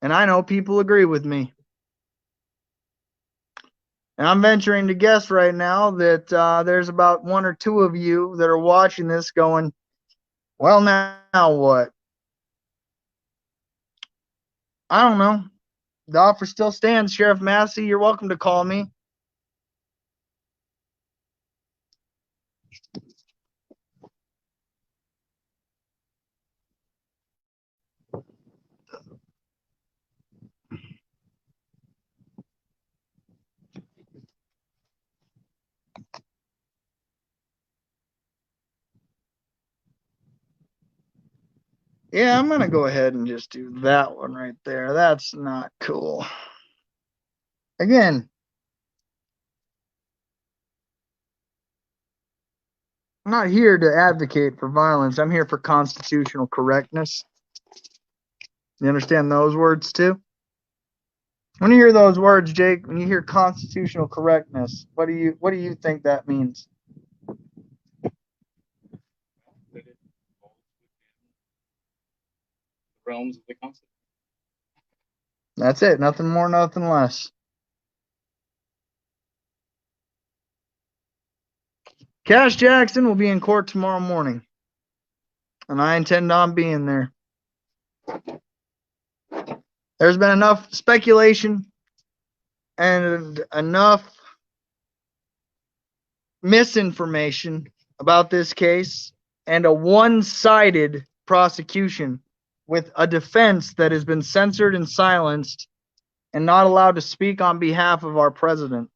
And I know people agree with me. And I'm venturing to guess right now that there's about one or two of you that are watching this going, well, now what? I don't know. The offer still stands, Sheriff Massey. You're welcome to call me. Yeah, I'm going to go ahead and just do that one right there. That's not cool. Again, I'm not here to advocate for violence. I'm here for constitutional correctness. You understand those words too? When you hear those words, Jake, when you hear constitutional correctness, what do you think that means? That it falls within the realms of the Constitution. That's it. Nothing more, nothing less. Cash Jackson will be in court tomorrow morning, and I intend on being there. There's been enough speculation and enough misinformation about this case and a one-sided prosecution with a defense that has been censored and silenced and not allowed to speak on behalf of our president.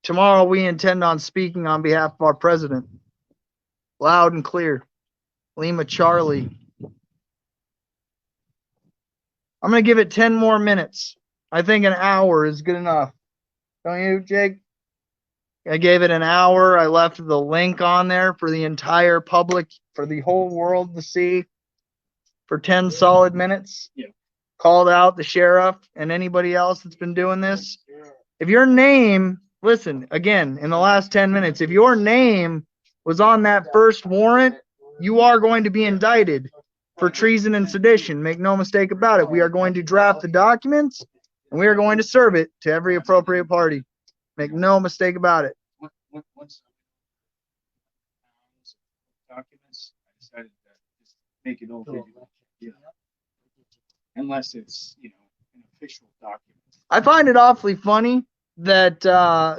Tomorrow we intend on speaking on behalf of our president. Loud and clear. Lima Charlie. I'm going to give it 10 more minutes. I think an hour is good enough. Don't you, Jake? I gave it an hour. I left the link on there for the entire public, for the whole world to see for 10 solid minutes. Yeah. Called out the sheriff and anybody else that's been doing this. If your name, listen, again, in the last 10 minutes, if your name was on that first warrant, you are going to be indicted for treason and sedition. Make no mistake about it. We are going to draft the documents and we are going to serve it to every appropriate party. Make no mistake about it. Once documents, I decided to just make it all digital. Yeah. Unless it's, an official document. I find it awfully funny that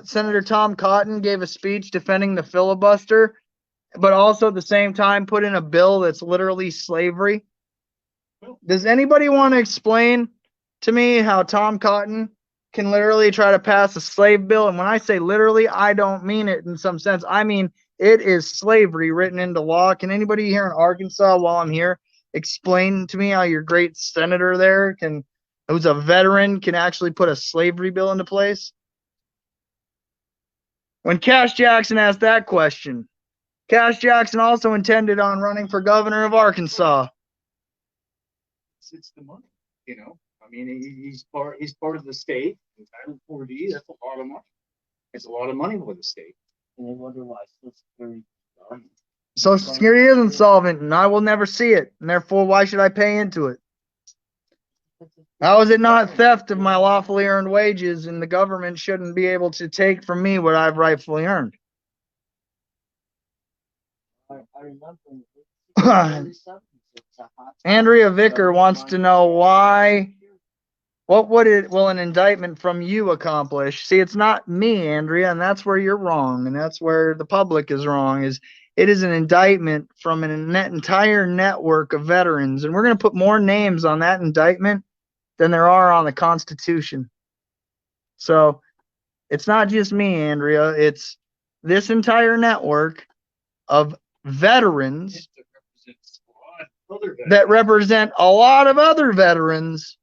Senator Tom Cotton gave a speech defending the filibuster, but also at the same time put in a bill that's literally slavery. Does anybody want to explain to me how Tom Cotton can literally try to pass a slave bill? And when I say literally, I don't mean it in some sense. I mean, it is slavery written into law. Can anybody here in Arkansas, while I'm here, explain to me how your great senator there who's a veteran, can actually put a slavery bill into place? When Cash Jackson asked that question, Cash Jackson also intended on running for governor of Arkansas. It's the money, you know. I mean, he's part of the state. Title 4D, that's a lot of money. It's a lot of money for the state. And they wonder why Social Security. Social Security is insolvent, and I will never see it. And therefore, why should I pay into it? How is it not theft of my lawfully earned wages, and the government shouldn't be able to take from me what I've rightfully earned? I remember. Andrea Vicker wants to know why. What will an indictment from you accomplish? See, it's not me, Andrea, and that's where you're wrong, and that's where the public is wrong. It is an indictment from an entire network of veterans, and we're going to put more names on that indictment than there are on the Constitution. So it's not just me, Andrea. It's this entire network of veterans that represent a lot of other veterans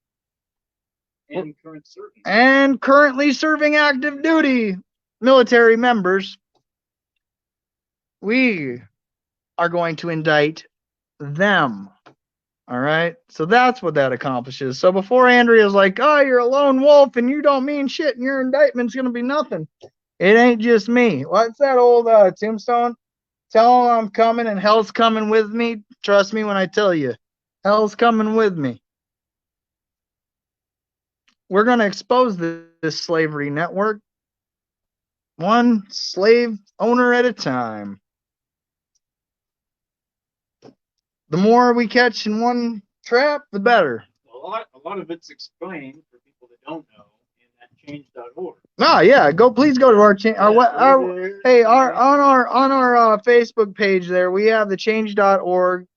and currently serving active duty military members. We are going to indict them. All right. So that's what that accomplishes. So before Andrea's like, oh, you're a lone wolf and you don't mean shit and your indictment's going to be nothing. It ain't just me. What's that old tombstone? Tell them I'm coming and hell's coming with me. Trust me when I tell you. Hell's coming with me. We're going to expose this slavery network one slave owner at a time. The more we catch in one trap, the better. A lot of it's explained for people that don't know in that change.org. Oh yeah, please go to our on our Facebook page there. We have the change.org.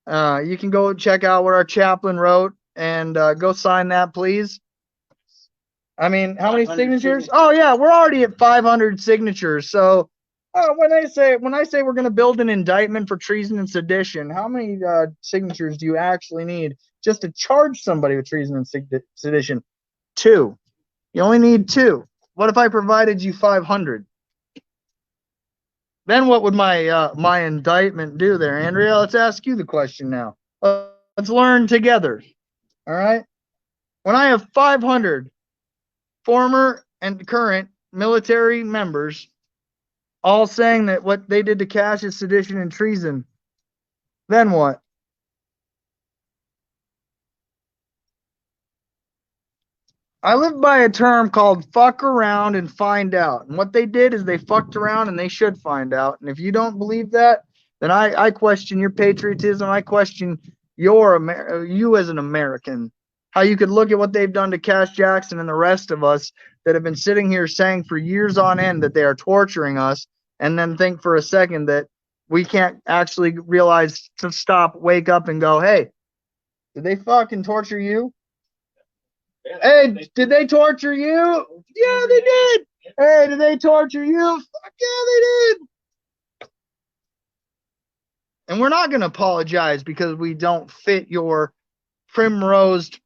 You can go check out what our chaplain wrote and go sign that, please. I mean, how many signatures? Oh yeah, we're already at 500 signatures. So when I say we're going to build an indictment for treason and sedition, how many signatures do you actually need just to charge somebody with treason and sedition? 2. You only need 2. What if I provided you 500? Then what would my indictment do there, Andrea? Let's ask you the question now. Let's learn together. All right. When I have 500 former and current military members all saying that what they did to Cash is sedition and treason, then what? I live by a term called fuck around and find out. And what they did is they fucked around and they should find out. And if you don't believe that, then I question your patriotism. I question you as an American. How you could look at what they've done to Cash Jackson and the rest of us that have been sitting here saying for years on end that they are torturing us, and then think for a second that we can't actually realize to stop, wake up, and go, hey, did they fucking torture you? Hey, did they torture you? Yeah, they did. Hey, did they torture you? Fuck yeah, they did. And we're not going to apologize because we don't fit your primrosed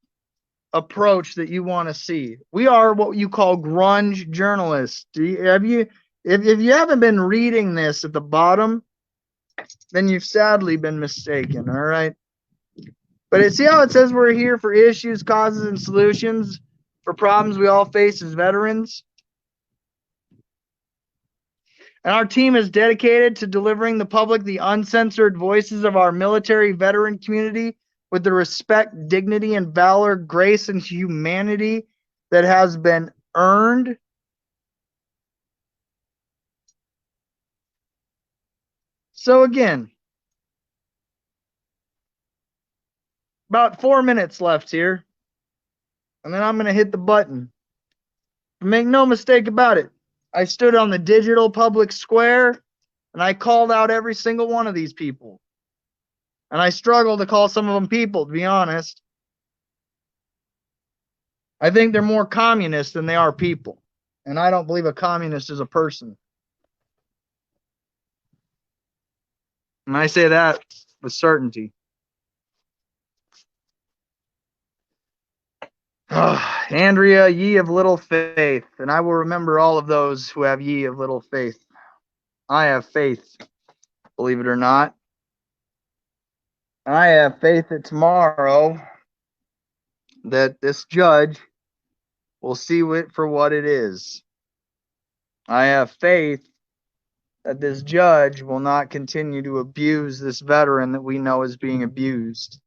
approach that you want to see. We are what you call grunge journalists. If you haven't been reading this at the bottom, then you've sadly been mistaken. All right. But see how it says we're here for issues, causes, and solutions for problems we all face as veterans? And our team is dedicated to delivering the public the uncensored voices of our military veteran community with the respect, dignity, and valor, grace, and humanity that has been earned. So again, about 4 minutes left here, and then I'm going to hit the button. Make no mistake about it. I stood on the digital public square, and I called out every single one of these people. And I struggle to call some of them people, to be honest. I think they're more communist than they are people. And I don't believe a communist is a person. And I say that with certainty. Andrea, ye of little faith, and I will remember all of those who have ye of little faith. I have faith, believe it or not. I have faith that tomorrow that this judge will see it for what it is. I have faith that this judge will not continue to abuse this veteran that we know is being abused.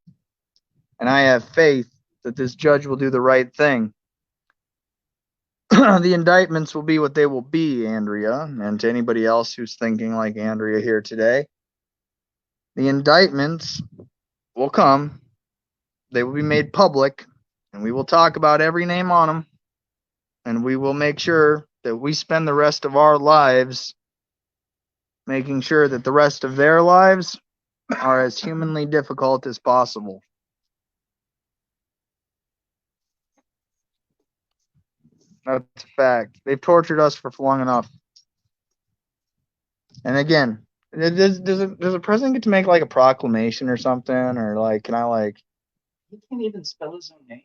And I have faith that this judge will do the right thing. The indictments will be what they will be, Andrea, and to anybody else who's thinking like Andrea here today. The indictments will come. They will be made public, and we will talk about every name on them, and we will make sure that we spend the rest of our lives making sure that the rest of their lives are as humanly difficult as possible. That's a fact. They've tortured us for long enough. And again, does a president get to make like a proclamation or something, or like can I like? He can't even spell his own name.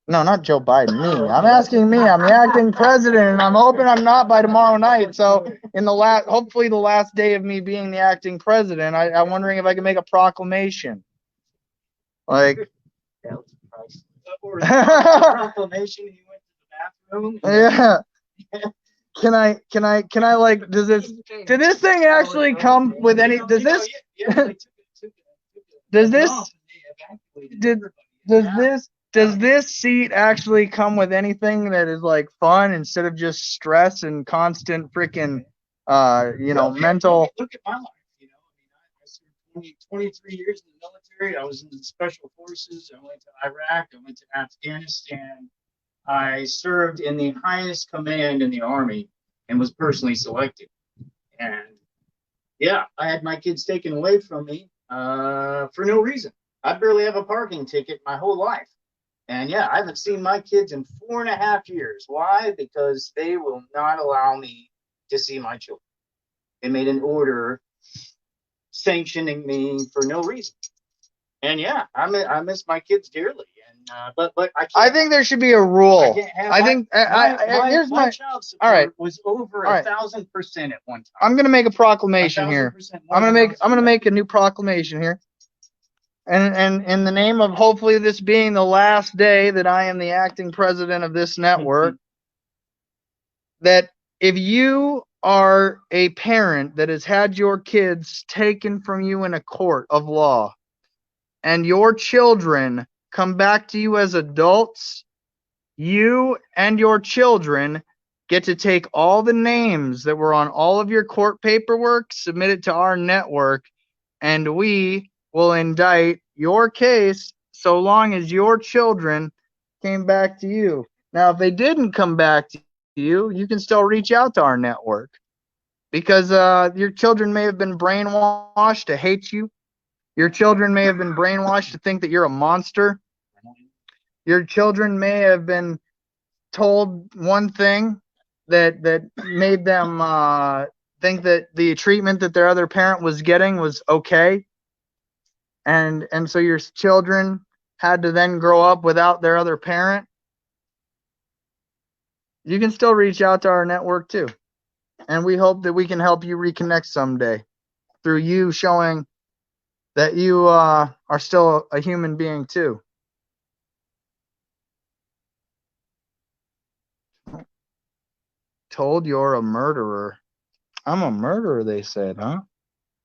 No, not Joe Biden. Me. I'm asking me. I'm the acting president, and I'm hoping I'm not by tomorrow night. So hopefully the last day of me being the acting president, I'm wondering if I can make a proclamation. Like, That was priceless. Or a proclamation. He went to the bathroom. yeah. Can I like? Did this thing actually come with any? Does this? Does this? Does this seat actually come with anything that is like fun instead of just stress and constant freaking, mental? Look at my life. I served 23 years in the military. I was in the special forces. I went to Iraq. I went to Afghanistan. I served in the highest command in the Army and was personally selected. And yeah, I had my kids taken away from me for no reason. I barely have a parking ticket my whole life. And yeah, I haven't seen my kids in 4.5 years. Why? Because they will not allow me to see my children. They made an order sanctioning me for no reason. And yeah, I miss my kids dearly. And but I think there should be a rule. Here's my child support all right. was over All right. 1,000% at one time. I'm gonna make a proclamation here. 1,000% I'm gonna make a new proclamation here. And in the name of hopefully this being the last day that I am the acting president of this network, that if you are a parent that has had your kids taken from you in a court of law, and your children come back to you as adults, you and your children get to take all the names that were on all of your court paperwork, submit it to our network, and we will indict your case so long as your children came back to you. Now, if they didn't come back to you, you can still reach out to our network because your children may have been brainwashed to hate you. Your children may have been brainwashed to think that you're a monster. Your children may have been told one thing that made them think that the treatment that their other parent was getting was okay. And so your children had to then grow up without their other parent. You can still reach out to our network too. And we hope that we can help you reconnect someday through you showing that you are still a human being too. Told you're a murderer. I'm a murderer, they said, huh?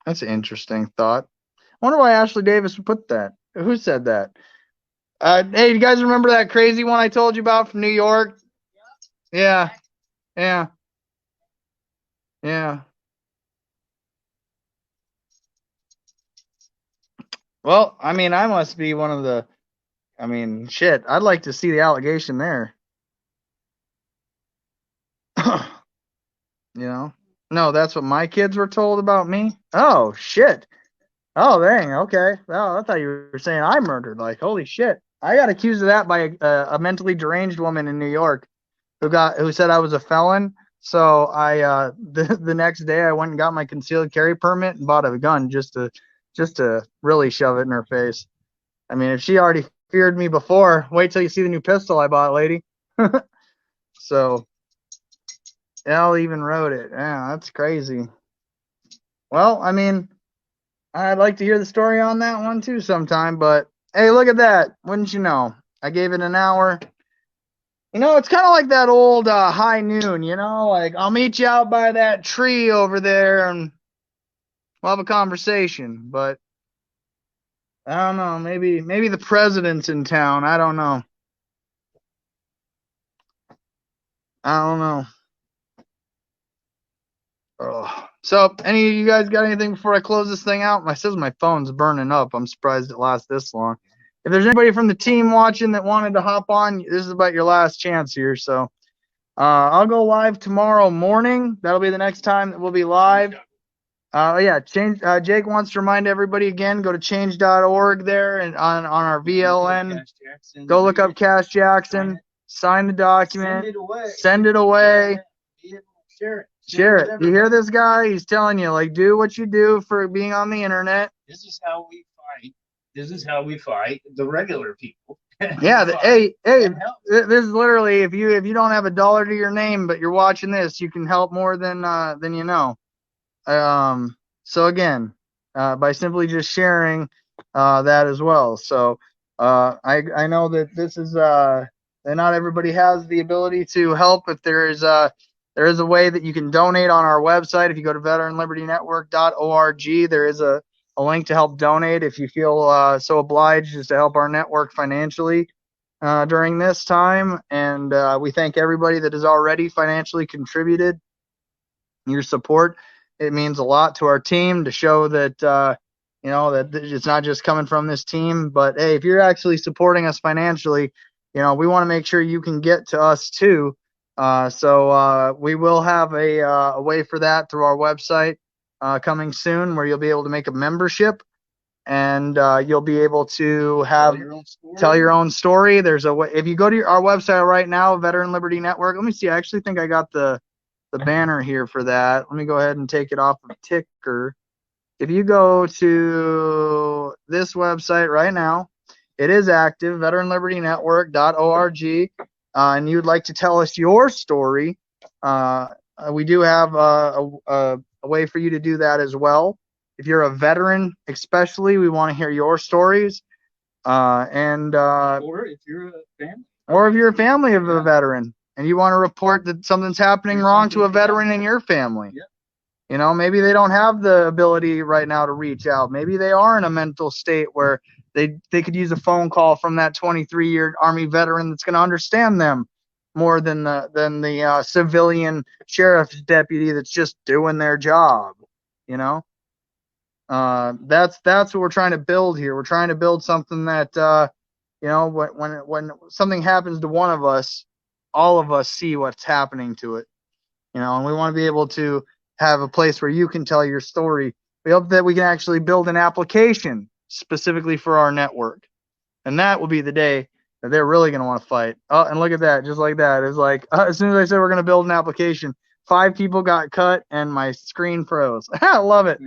That's an interesting thought. I wonder why Ashley Davis would put that. Who said that? Hey, you guys remember that crazy one I told you about from New York? Yeah. Yeah. Yeah. Well, I mean, I must be one of the, shit, I'd like to see the allegation there. No, that's what my kids were told about me. Oh, shit. Oh, dang. Okay. Well, I thought you were saying I murdered. Like, holy shit. I got accused of that by a mentally deranged woman in New York who said I was a felon. So the next day I went and got my concealed carry permit and bought a gun just to really shove it in her face. I mean, if she already feared me before, wait till you see the new pistol I bought, lady. So Elle even wrote it. Yeah, that's crazy. Well, I mean, I'd like to hear the story on that one too sometime, but hey, look at that. Wouldn't you know? I gave it an hour. You know, it's kind of like that old high noon, like I'll meet you out by that tree over there and we'll have a conversation. But I don't know, maybe the president's in town. I don't know. I don't know. Oh. So, any of you guys got anything before I close this thing out? Says my phone's burning up. I'm surprised it lasts this long. If there's anybody from the team watching that wanted to hop on, this is about your last chance here. So, I'll go live tomorrow morning. That'll be the next time that we'll be live. Yeah, Jake wants to remind everybody again, go to change.org there and on our VLN. Go look up Cash Jackson, sign the document, send it away. Share it. You hear this guy? He's telling you, like, do what you do for being on the internet. This is how we fight. This is how we fight the regular people. Yeah. Hey, this is literally, if you don't have $1 to your name, but you're watching this, you can help more than you know. So again, by simply just sharing that as well. So I know that this is that not everybody has the ability to help. If there is a way that you can donate on our website. If you go to veteranliberdynetwork.org, there is a link to help donate if you feel so obliged just to help our network financially during this time. And we thank everybody that has already financially contributed. Your support, it means a lot to our team to show that that it's not just coming from this team. But hey, if you're actually supporting us financially, we want to make sure you can get to us too. So we will have a way for that through our website coming soon, where you'll be able to make a membership and you'll be able to tell your own story. There's a way. If you go to our website right now, Veteran Liberty Network, let me see. I actually think I got the banner here for that. Let me go ahead and take it off of Ticker. If you go to this website right now, it is active, veteranliberdynetwork.org. And you'd like to tell us your story, we do have a way for you to do that as well. If you're a veteran, especially, we want to hear your stories. Or if you're a family. Or if you're a family of a veteran and you want to report that something's happening wrong to a veteran in your family. Yeah. Maybe they don't have the ability right now to reach out. Maybe they are in a mental state where they could use a phone call from that 23-year Army veteran that's going to understand them more than the civilian sheriff's deputy that's just doing their job. That's what we're trying to build here. We're trying to build something that when something happens to one of us, all of us see what's happening to it. And we want to be able to have a place where you can tell your story. We hope that we can actually build an application specifically for our network. And that will be the day that they're really going to want to fight. Oh, and look at that. Just like that. It's like, as soon as I said we're going to build an application, 5 people got cut and my screen froze. I love it.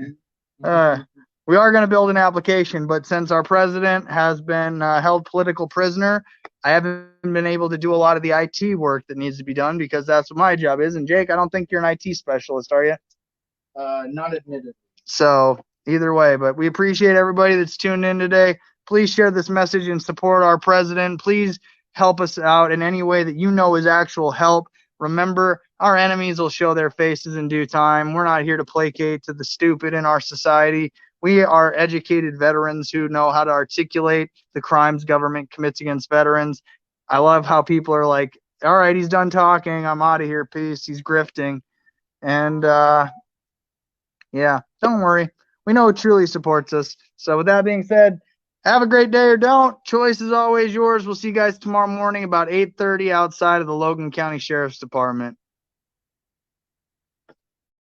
We are going to build an application, but since our president has been held political prisoner, I haven't been able to do a lot of the IT work that needs to be done because that's what my job is. And Jake, I don't think you're an IT specialist, are you? Not admitted. So either way, but we appreciate everybody that's tuned in today. Please share this message and support our president. Please help us out in any way that you know is actual help. Remember, our enemies will show their faces in due time. We're not here to placate to the stupid in our society. We are educated veterans who know how to articulate the crimes government commits against veterans. I love how people are like, all right, he's done talking. I'm out of here. Peace. He's grifting. And yeah, don't worry. We know who truly supports us. So with that being said, have a great day or don't. Choice is always yours. We'll see you guys tomorrow morning about 8:30 outside of the Logan County Sheriff's Department.